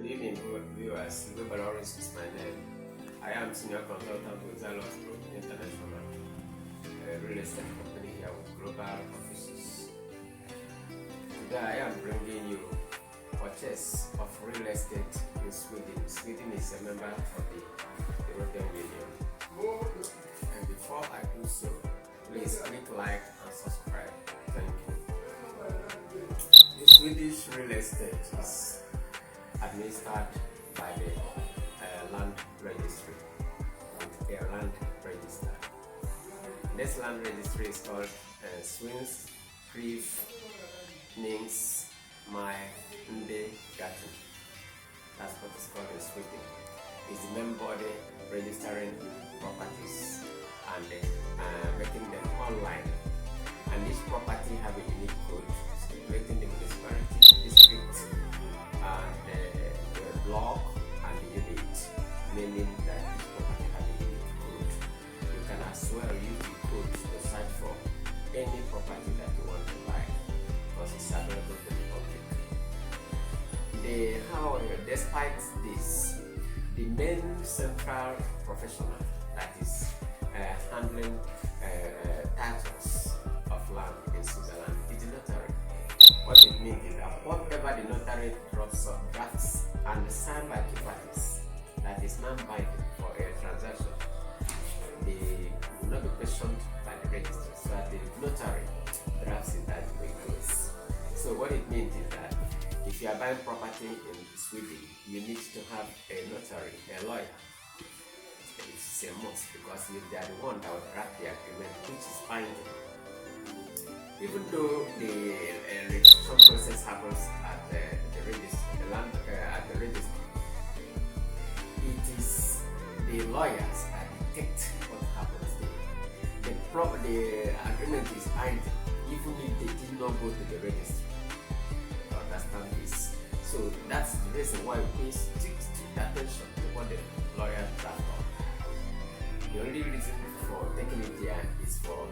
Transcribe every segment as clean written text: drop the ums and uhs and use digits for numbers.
Good evening, viewers. Global Orange is my name. I am senior consultant with Zalos Group International, a real estate company here with global offices. Today I am bringing you purchase of real estate in Sweden. Sweden is a member of the European Union. And before I do so, please click like and subscribe. Thank you. The Swedish real estate is administered by the land registry with a land register. This land registry is called Swins Priv Nings My Nde Gatten. That's what it's called in Sweden. It's the main body registering properties and making them online. And each property have a unique code stipulating the municipality, district, and the block and the unit, meaning that each property have a unique code. You can as well use the code to search for any property that you want to buy because it's available to the public. However, despite this, the main central professional that is handling titles of land in Switzerland is the notary. What it means is that whatever the notary drafts and signed by two parties that is non-binding for a transaction, they will not be questioned by the registry. So that the notary drafts it that way it goes. So what it means is that if you are buying property in Sweden, you need to have a notary, a lawyer. It's a must because they are the one that will draft the agreement, which is binding. Even though the registration process happens at the registry, at the registry, it is the lawyers that dictate what happens there. The agreement is binding, even if they did not go to the registry. You understand this? So that's the reason why we pay strict attention to what the lawyer draft on. The only reason for taking it there is for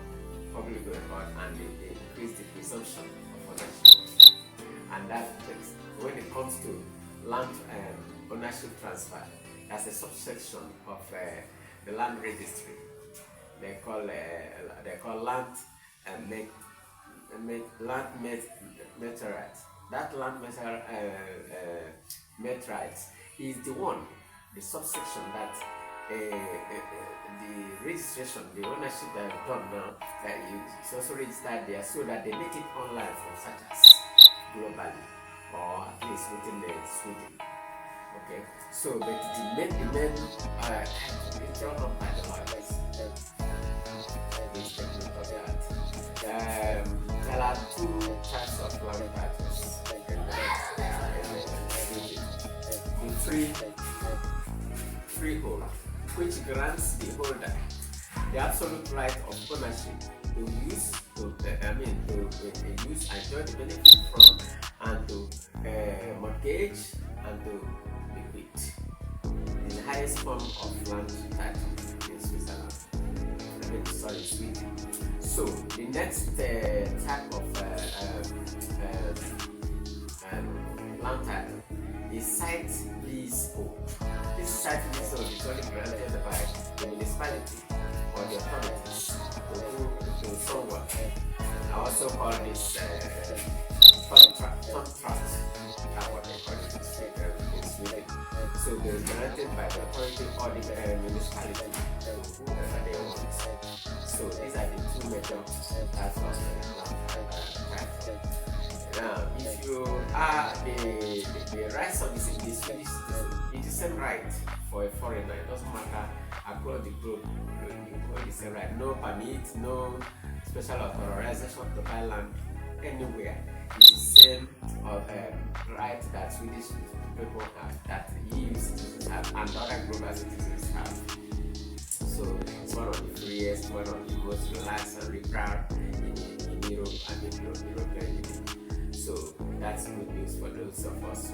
public record and they increase the presumption of ownership. And that when it comes to land ownership transfer, that's a subsection of the land registry. They call land meteorite. That land meteorite is the one, the subsection that the registration, the ownership that is done now, that is also registered there, so that they make it online for searchers globally, or at least within the Sweden. Okay, so but the main it's drawn up by the lawyers. There are two types of land titles in Sweden. The freehold, which grants the holder the absolute right of ownership to use, enjoy the benefit from, and to mortgage and to bequeath. It is the highest form of land title in Switzerland. Sweden. So the next type of land title is site leasehold. This site leasehold is only granted by the municipality or the authorities to someone. I also call this contract. That's what they call it in Sweden. So they're granted by the authority or the municipality to whoever they want. So these are the two major types of land. Now, if you are the rights of the Swedish citizen, it is the same right for a foreigner. It doesn't matter across the globe. You hold the same right. No permit, no special authorization to buy land anywhere. It's the same right that Swedish people have, that EU citizens have, and other global citizens have. So it's one of the freest, one of the most relaxed and liberal in Europe and in the European Union. So that's good news for those of us,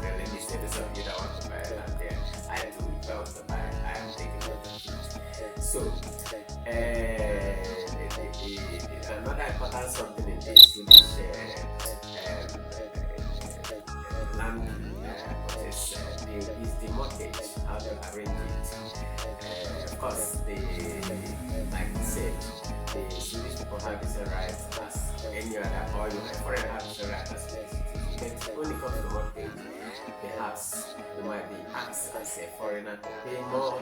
let me say those of you that want to buy land there. I too, if I want to buy, I am taking it. So another important something in this Swedish land mortgage, how to arrange it. Of course, like I said, the Swedish people have the same rights as any other, or you foreign have the same rights as but when it comes to mortgage, perhaps you might be asked as a foreigner to pay more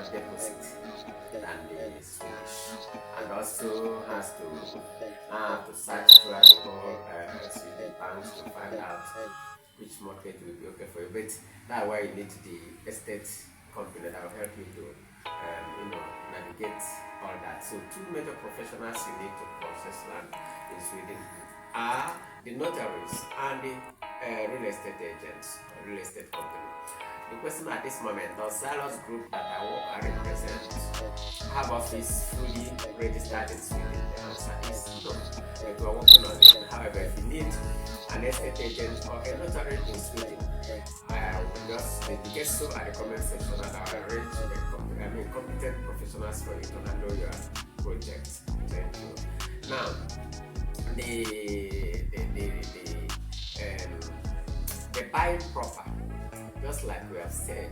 deposit than the Swedish, and also has to search throughout the whole Swedish banks to find out which mortgage will be okay for you. But that's why you need the estate company that will help you to navigate all that. So two major professionals you need to process land in Sweden are the notaries and the real estate agents, real estate company. The question at this moment, does Silos Group that I represent have office fully registered in Sweden? The answer is no. We are working on it. However, if you need an estate agent or a notary in Sweden, I will just indicate so at the comment section that I will arrange competent professionals for you to handle your project. Thank you. Now, the buying proper, just like we have said,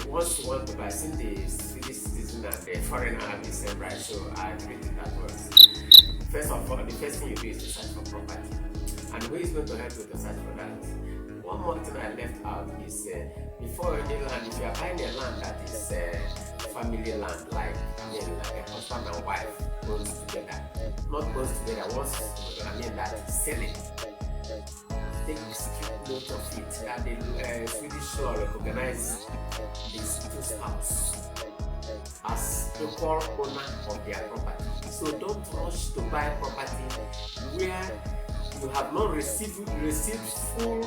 once you want to buy, since the Swedish citizen and the foreigner have the same right, so I agree with that works. First of all, the first thing you do is to search for property. And who is going to help you to search for that? One more thing I left out is before any land, if you are buying a land that is family land, like a husband and wife owns together, not owns together, that selling. Take strict note of it that the Swedish law recognizes these two spouses as equal owner of their property. So don't rush to buy property where you have not received full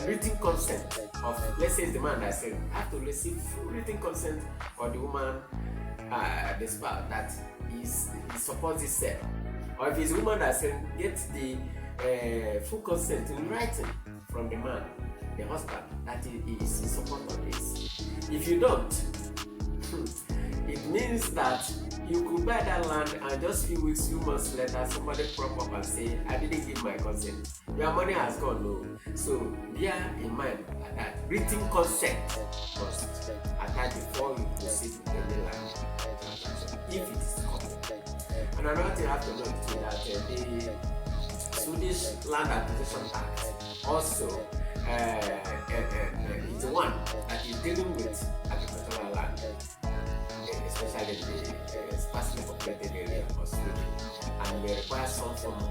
written consent of, let's say it's the man that said, have to receive full written consent of the woman, the spouse that is supports this sale. Or if it's a woman that said, get the full consent in writing from the man, the husband, that he is in support of this. If you don't, it means that you could buy that land and just few months later somebody prop up and say, I didn't give my consent. Your money has gone low. So bear in mind that written consent must attach before you proceed with any land transaction, if it is common. And another thing you have to note is that the Swedish Land Acquisition Act also is the one that is dealing with agricultural land, especially in the sparsely populated area of Sweden, and may require some form of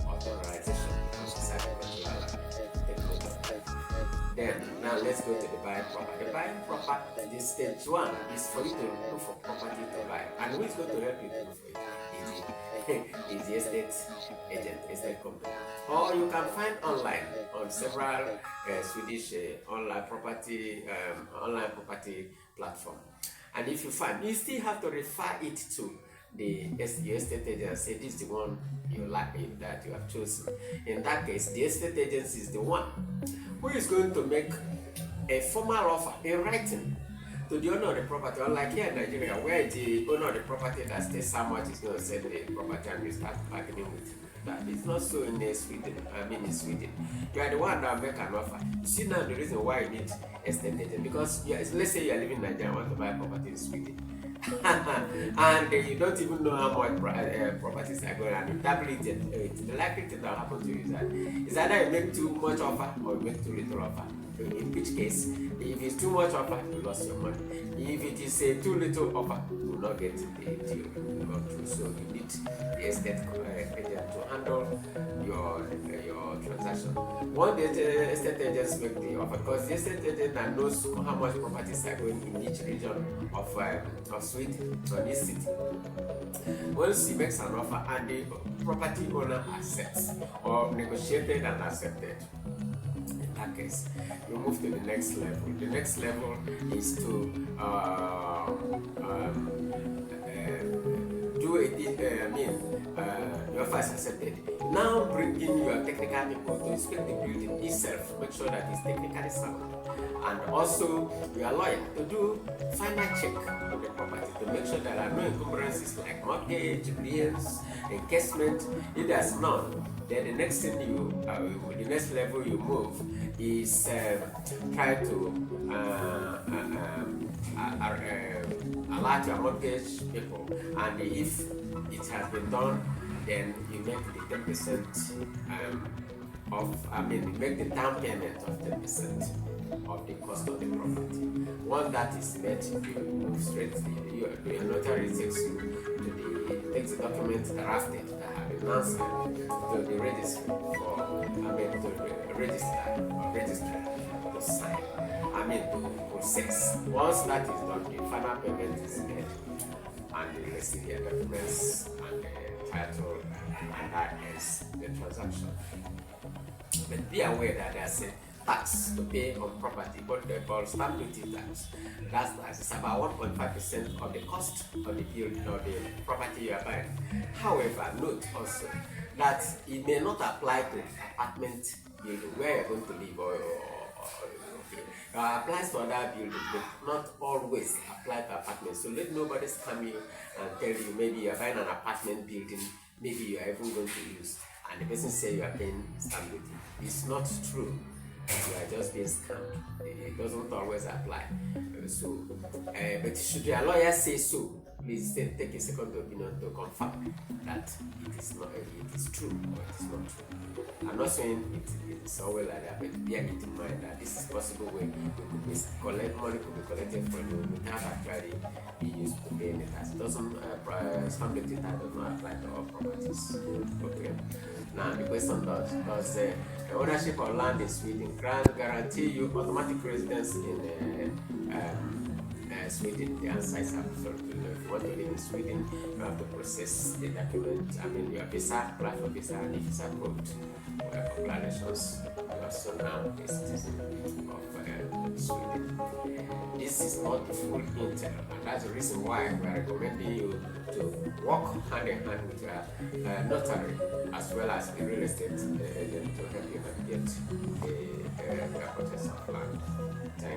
authorization from society agricultural land. Take note of that. Then, now let's go to the buying proper. The buying proper, this stage one is for you to look for property to buy. And who is going to help you to look for it? Is the estate agent, estate company. Or you can find online on several Swedish online property platform. And if you find, you still have to refer it to the estate agent. Say this is the one you like, that you have chosen. In that case, the estate agent is the one who is going to make a formal offer in writing to the owner of the property. Unlike here in Nigeria, where the owner of the property that states how much is going to sell the property and we start bargaining with that. It's not so in Sweden. In Sweden, you are the one that make an offer. You see now the reason why you need estate agent, because let's say you are living in Nigeria and want to buy property in Sweden. And you don't even know how much properties are going on. You double it. The likely thing that will happen to you is either you make too much offer or you make too little offer. In which case, if it's too much offer, you lost your money. If it is a too little offer, you will not get the deal you go through. So you need the estate agent to handle your transaction. One the estate agents make the offer, because the estate agent knows how much properties are going in each region of Sweden or this city. Once he makes an offer and the property owner accepts or negotiated and accepted, in that case, you move to the next level. The next level is to do your offer is accepted. Now bring in your technical people to inspect the building itself, make sure that it's technically sound, and also your lawyer to do final check on the property to make sure there are no encumbrances like mortgage, bills, encasement. If there's none, then the next thing the next level you move is try to alert your mortgage people, and if it has been done, then you make the 10% you make the down payment of 10% of the cost of the property. Once that is met, you move straight. Your notary takes the documents drafted that have been answered to the registry to register to sign. To process. Once that is done, the final payment is made, and they receive their documents and the title, and that ends the transaction. But be aware that there's a tax to pay on property, but they call stamp duty tax. That tax is about 1.5% of the cost of the building or the property you are buying. However, note also that it may not apply to apartment building where you're going to live or applies to other buildings, but not always apply to apartments. So let nobody scam you and tell you maybe you're buying an apartment building, maybe you're even going to use, and the person say you are paying stamp duty. It's not true. You are just being scammed. It doesn't always apply. But should your lawyer say so, please take a second opinion to confirm that it is true or it is not true. I'm not saying it's always like that, but bear it in mind that this is possible way money could be collected from you without actually being used to pay any tax. It doesn't stamp duty tax does not apply to all properties. Okay. Now the question does the ownership of land in Sweden guarantee you automatic residence in Sweden? The answer is absolutely no. If you want to live in Sweden, you have to process the document. Your visa, apply for visa, and if it's approved, congratulations, you are so now a citizen of Sweden. This is not the full intel, and that's the reason why we are recommending you to work hand in hand with your notary as well as the real estate agent to help you navigate the process of land. Thank you.